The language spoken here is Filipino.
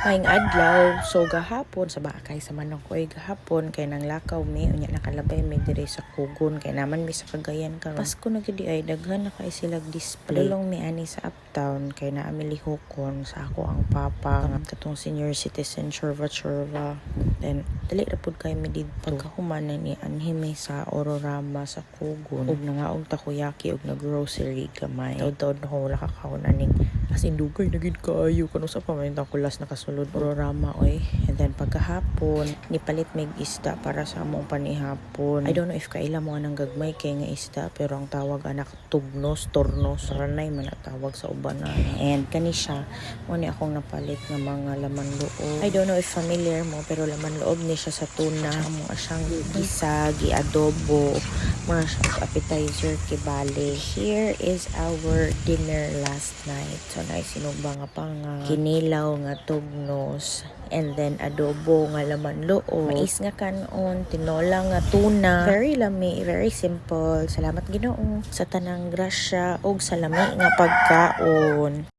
Maing adlaw, so gahapon sa bakay sa manok ko gahapon kay nang lakaw mi unya nakalabay mi diri sa kugon kay naman mi sa Cagayan karon. Pasko na gid ay daghan na kay silag display. Dulong mi ani sa uptown kay naa mi lihokon sa ako ang papa katong senior citizen churva. Then dali ra pud kay mi didto. Pagkahuman na ni anhi mi sa Ororama sa kugon ug nangaog takoyaki ug nag-grocery gamay. Taud-taud na ko wala kakaon aning as in dugay na gid kaayo kanu sa pamantang kulas nakasulod Ororama oy. And then pagkahapon nipalit mig isda para sa among panihapon. I don't know if kaila mo anang gagmay kay nga isda pero ang tawag anak tugnos, tornos, ranay man ang tawag sa uban na. And kani siya mo ni akong napalit nga mga laman loob. I don't know if familiar mo pero laman loob ni siya sa tuna mo siyang gisa, gi-adobo, mga siyang appetizer kibali. Here is our dinner last night. So naisinugba nga panga, kinilaw nga tugnos, and then adobo nga laman loob, mais nga kanon, tinola nga tuna. Very lami, very simple. Salamat Ginoo sa tanang grasya ug sa lami nga pagkaon.